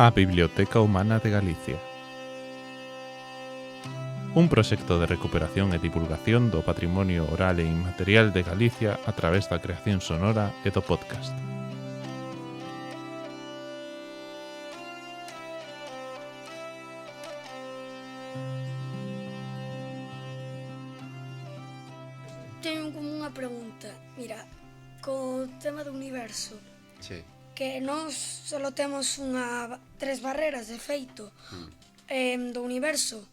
A Biblioteca Humana de Galicia. Un proxecto de recuperación e divulgación do patrimonio oral e inmaterial de Galicia a través da creación sonora e do podcast. Teño como unha pregunta. Mira, co tema do universo, Sí. que nós só temos tres barreras de feito do universo: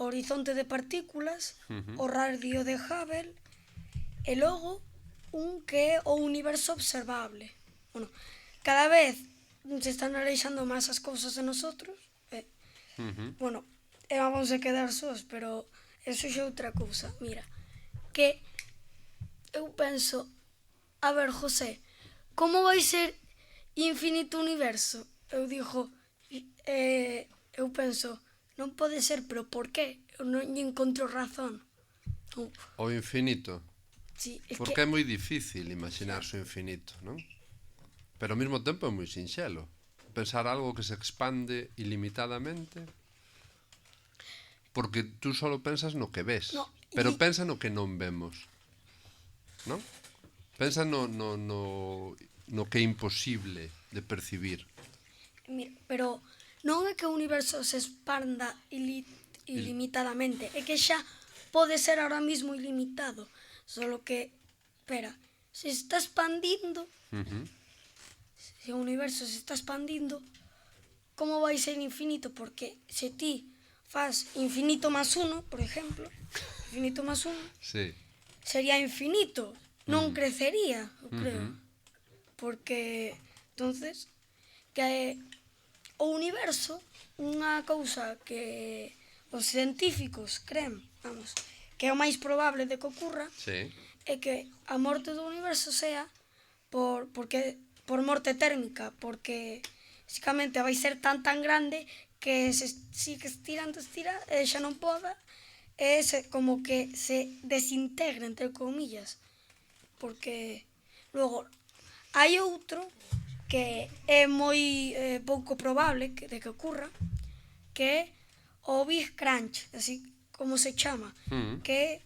o horizonte de partículas, o radio de Hubble e logo un que é o universo observable. Bueno, cada vez se están aleixando máis as cousas de nosotros. Bueno, vamos a quedar sós, pero eso xa é outra cousa. Mira, que eu penso, a ver, José, como vai ser infinito o universo? Eu digo, eu penso, non pode ser, pero por qué? Eu non encontro razón. O infinito. Sí, é Porque é moi difícil imaginarse o infinito, non? Pero ao mesmo tempo é moi sinxelo. Pensar algo que se expande ilimitadamente. Porque tú só pensas no que ves. No, Pero pensa no que non vemos. Non? Pensa no que é imposible de percibir. Mira, pero non é que o universo se expanda ilimitadamente, é que xa pode ser ahora mismo ilimitado. Solo que, espera, se está expandindo, se o universo se está expandindo, como vai ser infinito? Porque se ti faz infinito más 1, por exemplo, infinito más 1, Sí. sería infinito, non crecería, eu creo. Porque, entonces, que o universo, unha cousa que os científicos creen, vamos, que é o máis probable de que ocurra, Sí. é que a morte do universo sea por morte térmica, porque basicamente vai ser tan grande que se sigue estirando, e xa non poda, e como que se desintegre, entre comillas. Porque logo hai outro que é moi pouco probable de que ocurra, que é o Big Crunch, así como se chama, que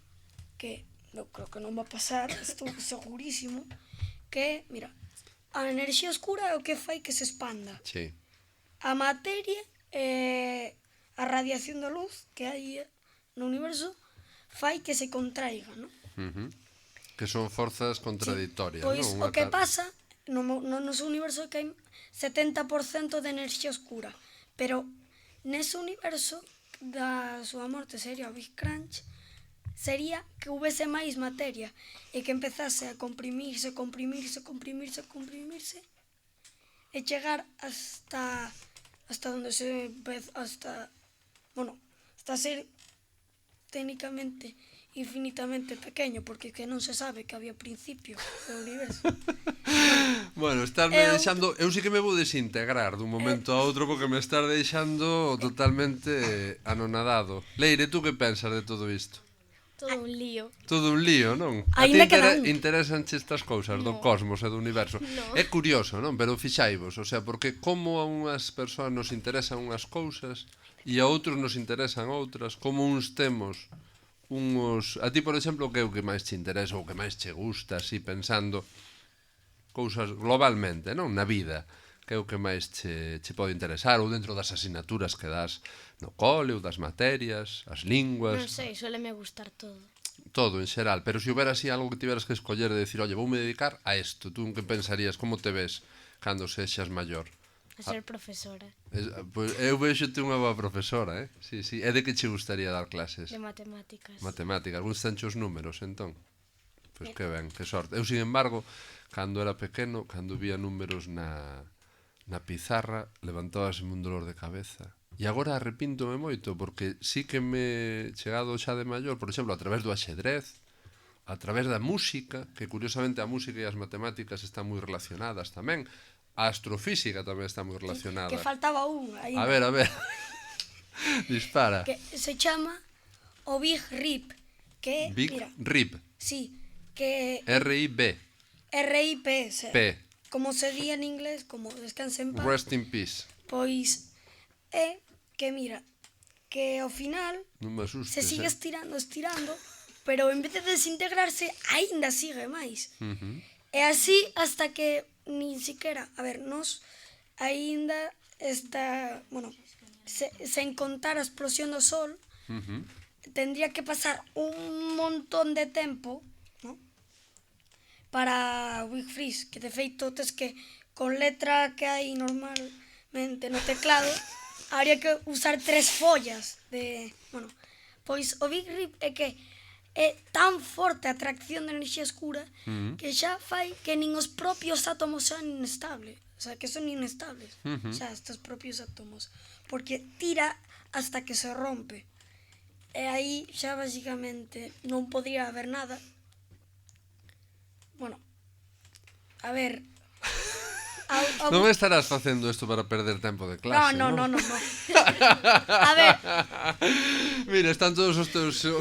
eu creo que non va a pasar, estou segurísimo, que, mira, a enerxía oscura é o que fai que se expanda. Sí. A materia e a radiación da luz que hai no universo fai que se contraiga, non? Que son forzas contradictorias, Pois non? o que pasa no noso universo é que hai 70% de enerxía oscura, pero nese universo da súa morte sería o Big Crunch, sería que houvese máis materia e que empezase a comprimirse e chegar hasta onde se hasta ser técnicamente infinitamente pequeño, porque que non se sabe que había principio do universo. Bueno, estásme deixando... Eu sí que me vou desintegrar dun momento a outro porque me estás deixando totalmente anonadado. Leire, tú que pensas de todo isto? Todo un lío. Todo un lío, non? A ti Aínda queda un. interesanche estas cousas do cosmos e do universo. No. É curioso, non? Pero fixaivos, o sea, porque como a unhas persoas nos interesan unhas cousas e a outros nos interesan outras, como uns temos unhos... A ti, por exemplo, que é o que máis te interesa ou que máis che gusta, así pensando cousas globalmente, non? Na vida, que é o que máis che pode interesar, ou dentro das asignaturas que das no cole, ou das materias, as linguas... Non sei, suéleme gustar todo. Todo, en xeral, pero se houbera así algo que tiveras que escoller de decir, oye, voume dedicar a isto, tú que pensarías, como te ves cando sexas maior? A ser profesora Pois eu vexote unha boa profesora, Sí, sí. E de que che gustaría dar clases? de matemáticas. Matemáticas, gustanche os números, entón? Pois que ben, que sorte. Eu, sin embargo, cando era pequeno, cando vía números na pizarra, levantábaseme un dolor de cabeza. E agora arrepíntome moito, porque sí que me chegado xa de maior, por exemplo, a través do axedrez, a través da música, que curiosamente a música e as matemáticas están moi relacionadas tamén, a astrofísica tamén está moi relacionada. Que faltaba unha aí. A ver, dispara. Que se chama o Big Rip, que, Big mira, Rip. sí, que R-I-B. RIP, P. como se di en inglés, como descanse en paz. Rest in peace. Pois é que, mira, que ao final Non me se asustes, sigue estirando, pero en vez de desintegrarse, aínda sigue máis. E así hasta que nin siquiera, a ver, nos aínda está, bueno, sen contar a explosión do Sol, tendría que pasar un montón de tempo, ¿no? Para o Big Freeze, que de feito tes que con letra que hai normalmente no teclado, habría que usar 3 follas de, bueno, pois o Big Rip é que é tan forte a atracción de enerxía escura que xa fai que nin os propios átomos sean inestables. O sea, que son inestables. Xa, estos propios átomos. Porque tira hasta que se rompe. E aí xa basicamente non podría haber nada. Bueno, a ver... Non estarás facendo isto para perder tempo de clase, No. non? A ver, Mira, están todos os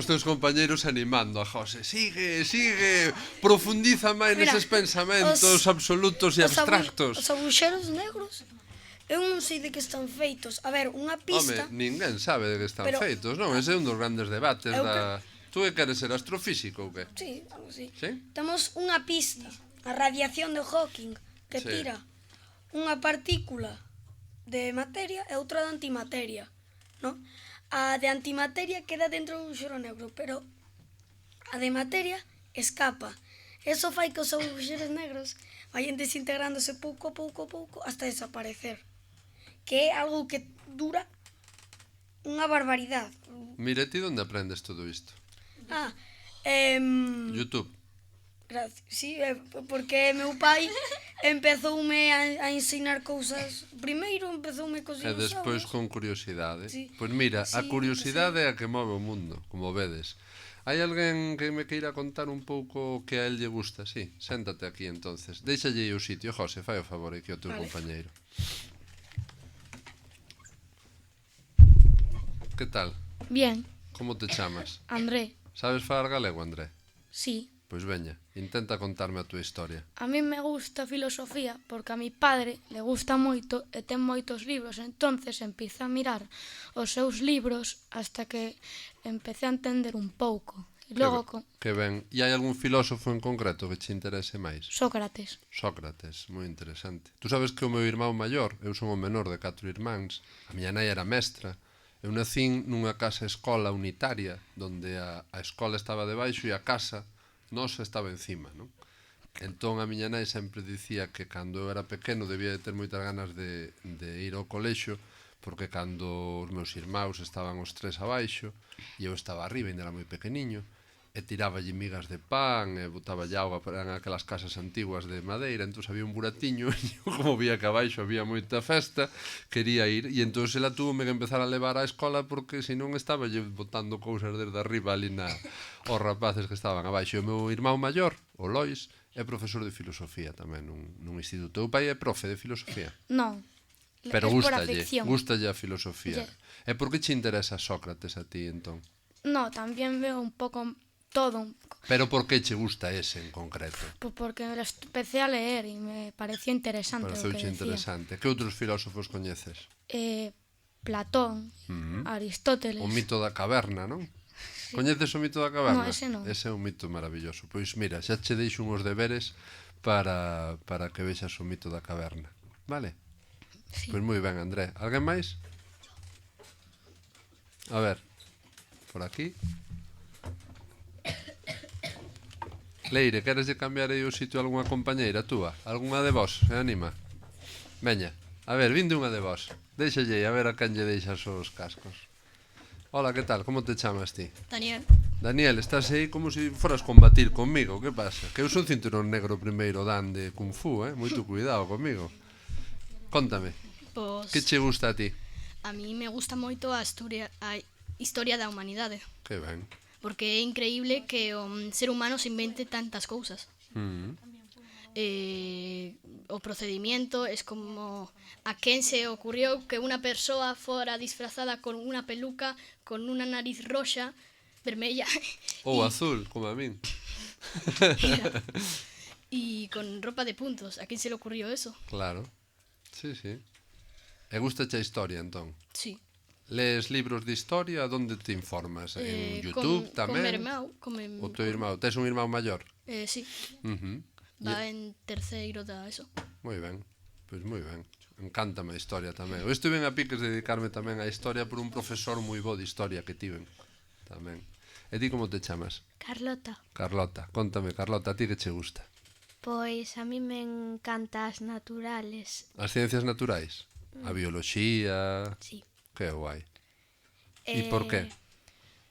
teus compañeiros animando a José. Sigue, profundiza máis Mira, neses pensamentos absolutos e abstractos. Os aguxeros negros, eu non sei de que están feitos. A ver, unha pista... Home, ninguén sabe de que están Pero- feitos, non? Ese é un dos grandes debates Eu da... Tú que queres ser astrofísico ou que? Sí, algo así. Sí? Temos unha pista, a radiación de Hawking, que Sí. tira unha partícula de materia e outra de antimateria, ¿no? A de antimateria queda dentro do aguxero negro, pero a de materia escapa. Eso fai que os aguxeros negros vayan desintegrándose pouco a pouco hasta desaparecer. Que é algo que dura unha barbaridade. Mira, ti onde aprendes todo isto? Ah, YouTube. Sí, porque meu pai empezoume a ensinar cousas. Primeiro empezoume cos E despois dinosaurios. con curiosidade. Sí. Pois mira, a Sí, curiosidade é a que move o mundo, como vedes. Hai alguén que me queira contar un pouco o que a él lle gusta? Sí, séntate aquí entonces. Deixalle o sitio, José, fai o favor aquí ao teu Vale. compañeiro. Que tal? Bien, Como te chamas? André, Sabes falar galego, André? sí. Pois veña, intenta contarme a túa historia. A mí me gusta a filosofía porque a mi padre le gusta moito e ten moitos libros, entonces empieza a mirar os seus libros hasta que empecé a entender un pouco. E logo con Que ben. E hai algún filósofo en concreto que che interese máis? Sócrates. Sócrates, moi interesante. Tú sabes que o meu irmão maior, eu son o menor de 4 irmáns, a miña nai era mestra, eu nacín nunha casa escola unitaria, donde a escola estaba debaixo e a casa nosa estaba encima, non? Entón a miña nai sempre dicía que cando eu era pequeno debía de ter moitas ganas de ir ao colexio, porque cando os meus irmãos estaban os 3 abaixo e eu estaba arriba, ainda era moi pequeniño, e tiraballe migas de pan e botaballe auga para aquelas casas antiguas de madeira, entón había un buratiño e eu, como vía que abaixo había moita festa, quería ir e entón ela túvome que empezar a levar á escola porque senón estaba lle botando cousas desde arriba ali aos rapaces que estaban abaixo. E o meu irmão maior, o Lois, é profesor de filosofía tamén nun instituto. O pai é profe de filosofía, Non. pero es por gustalle afición. a filosofía. Yeah. E por que che interesa Sócrates a ti entón? No, también veo un pouco todo, Pero por que che gusta ese en concreto? porque me lo empecé a leer y me pareció interesante lo que Pareceuche decía. interesante. Que outros filósofos coñeces? Platón, Aristóteles. O mito da caverna, non? Coñeces o mito da caverna? No, ese non. Ese é un mito maravilloso. Pois mira, xa che deixo uns deberes para que vexas o mito da caverna. Vale? Sí. Pois moi ben, André. Alguén máis? A ver, por aquí. Leire, queres de cambiar aí o sitio a algunha compañeira túa? Algunha de vos? Se anima? Veña, a ver, vinde unha de vos. Deixalle a ver a quen lle deixas os cascos. Hola, que tal? Como te chamas ti? Daniel, Daniel, estás aí como se foras combatir conmigo. Que pasa? Que eu son cinturón negro primeiro dan de Kung Fu, Moito cuidado comigo. Contame, pois que che gusta a ti? a mí me gusta moito a historia da humanidade, Que ben. porque é increíble que o ser humano se invente tantas cousas. O procedimiento es como a quen se ocurrió que una persoa fora disfrazada con una peluca, con una nariz roxa, vermella Ou azul, como a min. y con ropa de puntos. ¿A quién se le ocurrió eso? Claro. Sí, sí. E gustache a historia, entón? Sí. Lees libros de historia? Onde te informas? En YouTube tamén? Con meu irmão. O teu irmão? Tes un irmão maior? Sí, Uh-huh. va en terceiro da ESO. Moi ben, pois moi ben. Encántame a historia tamén. Eu estuve a piques de dedicarme tamén á historia por un profesor moi bo de historia que tiven tamén. E ti como te chamas? Carlota. Carlota, contame, Carlota, a ti que che gusta? Pois a mí me encanta as naturales. As ciencias naturais? A bioloxía... Sí. Que guai. E por qué?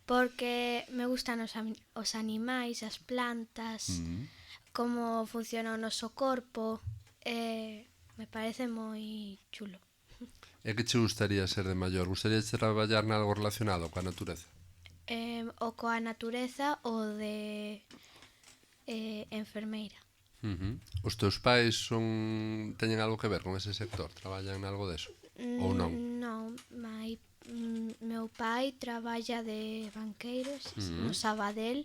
Porque me gustan os animais, as plantas, como funciona o noso corpo. Me parece moi chulo. E que che gustaría ser de maior? Gustaría traballar nalgo relacionado coa natureza? O coa natureza ou de enfermeira. Os teus pais teñen algo que ver con ese sector? Traballan nalgo deso? Ou non? Non, meu pai traballa de banqueiros no Sabadell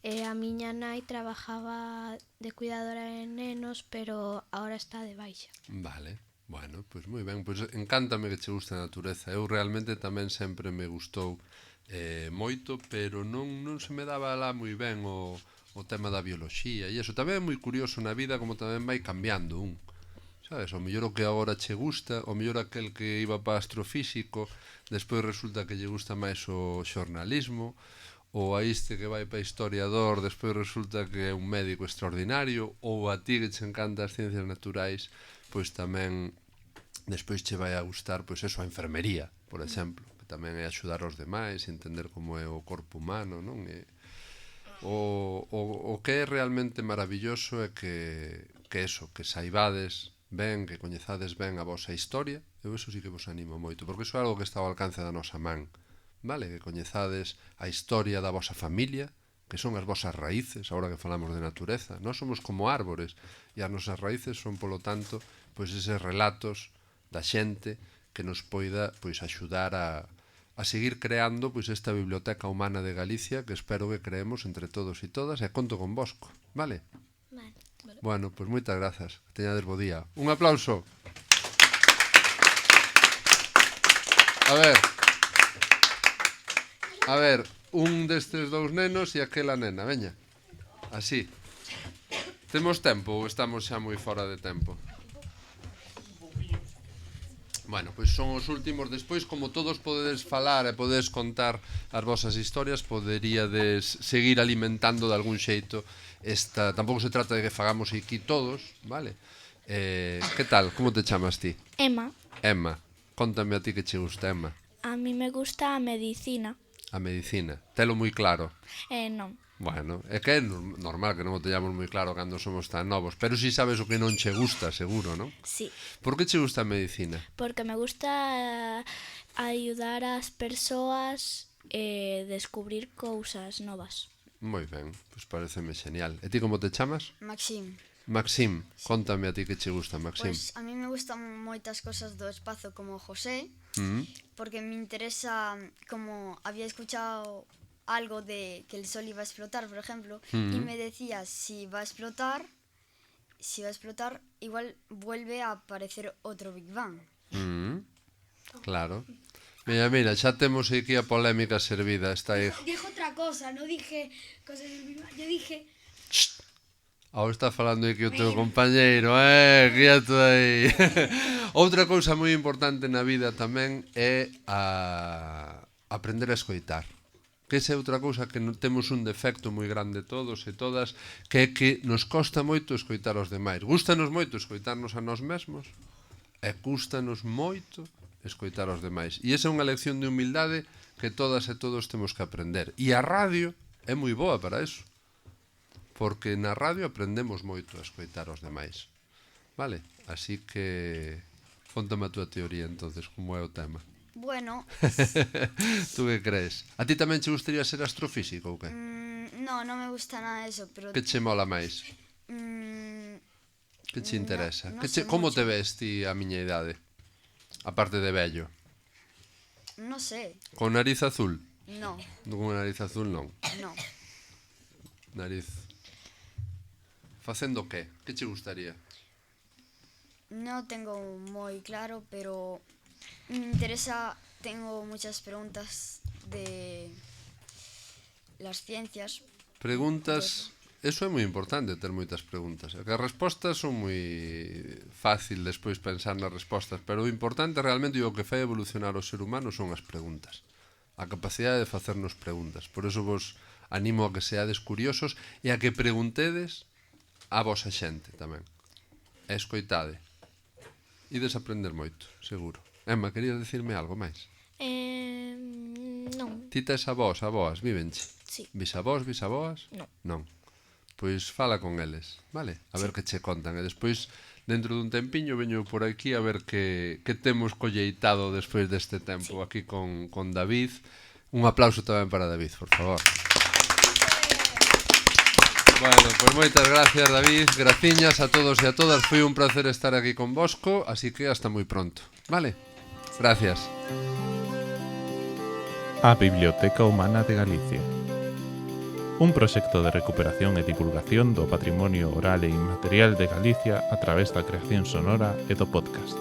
e a miña nai trabajaba de cuidadora de nenos, pero agora está de baixa. Vale, bueno, pois moi ben, pois encántame que che guste a natureza. Eu realmente tamén sempre me gustou moito, pero non se me daba lá moi ben o tema da bioloxía e iso. Tamén é moi curioso na vida como tamén vai cambiando un. Sabes, o mellor o que agora che gusta, o mellor aquel que iba para astrofísico, despois resulta que lle gusta máis o xornalismo, ou a este que vai para historiador, despois resulta que é un médico extraordinario, ou a ti que che encanta as ciencias naturais, pois tamén despois che vai a gustar, pois eso, a enfermería, por exemplo, que tamén é axudar aos demais, entender como é o corpo humano, non? E o que é realmente maravilloso é que eso, que saibades ben, que coñezades ben a vosa historia, eu eso sí que vos animo moito, porque iso é algo que está ao alcance da nosa man, vale? Que coñezades a historia da vosa familia, que son as vosas raíces, agora que falamos de natureza. Nós somos como árbores, e as nosas raíces son, polo tanto, pois eses relatos da xente que nos poida pois axudar a seguir creando pois esta biblioteca humana de Galicia que espero que creemos entre todos e todas, e conto con vosco, vale? Vale. Bueno, pois moitas grazas. Que teñades bo día. Un aplauso. A ver, un destes dous nenos e aquela nena, veña. Así. Temos tempo ou estamos xa moi fora de tempo? Bueno, pois son os últimos. Despois, como todos podedes falar e podedes contar as vosas historias, poderíades seguir alimentando de algún xeito esta... Tampouco se trata de que fagamos aquí todos, vale? Que tal? Como te chamas ti? Emma. Emma. Contame a ti que che gusta, Emma. A mí me gusta a medicina. A medicina. Telo moi claro? Non. Bueno, é que é normal que non o teñamos moi claro cando somos tan novos, pero si sabes o que non che gusta, seguro, non? Sí. Por que che gusta a medicina? Porque me gusta ayudar ás persoas e descubrir cousas novas. Moi ben, pois pareceme genial. E ti como te chamas? Maxim. Maxim, contame a ti que che gusta, Maxim. Pois a mí me gustan moitas cosas do espazo como José, porque me interesa, como había escuchado algo de que el sol iba a explotar, por ejemplo, y me decía, si va a explotar, igual vuelve a aparecer otro Big Bang. Claro. Mira, xa temos aquí a polémica servida. Está aí. Dijo otra cosa, no dije cosas del Big Bang, yo dije... Ahora está falando aquí o teu compañeiro, quieto aí. Outra cousa moi importante na vida tamén é aprender a escoitar. Que esa é outra cousa que temos un defecto moi grande todos e todas, que é que nos costa moito escoitar aos demais. Gústanos moito escoitarnos a nós mesmos e cústanos moito escoitar aos demais. E esa é unha lección de humildade que todas e todos temos que aprender. E a radio é moi boa para eso. Porque na radio aprendemos moito a escoitar aos demais. Vale? Así que contame a túa teoría entonces, como é o tema. Bueno... Tú que crees? A ti tamén che gustaría ser astrofísico ou que? No, non me gusta nada eso, pero... Que che mola máis? Que che interesa? No Como mucho. te ves ti a miña idade? Aparte de vello. No sé. Con nariz azul? No, Con nariz azul non. no. Nariz... Facendo que? Que che gustaría? no tengo muy claro, pero me interesa, tengo muchas preguntas de las ciencias. Preguntas, eso é moi importante, ter moitas preguntas. Que as respostas son moi fácil despois pensar nas respostas, pero o importante realmente e o que fai evolucionar o ser humano son as preguntas. A capacidade de facernos preguntas. Por eso vos animo a que seades curiosos e a que preguntedes a vosa xente tamén. E escoitade. Ides aprender moito, seguro. Emma, querías dicirme algo máis? Non. Ti tes avós, vívenche? Sí. Bisavós, bisaboas? Non. Non. Pois fala con eles, vale? A ver que che contan. E despois, dentro dun tempiño, veño por aquí a ver que temos colleitado despois deste tempo aquí con David. Un aplauso tamén para David, por favor. Bueno, pois moitas gracias, David. Graciñas a todos e a todas. Foi un placer estar aquí con vosco, así que hasta moi pronto, vale? Gracias. A Biblioteca Humana de Galicia. Un proxecto de recuperación e divulgación do patrimonio oral e inmaterial de Galicia a través da creación sonora e do podcast.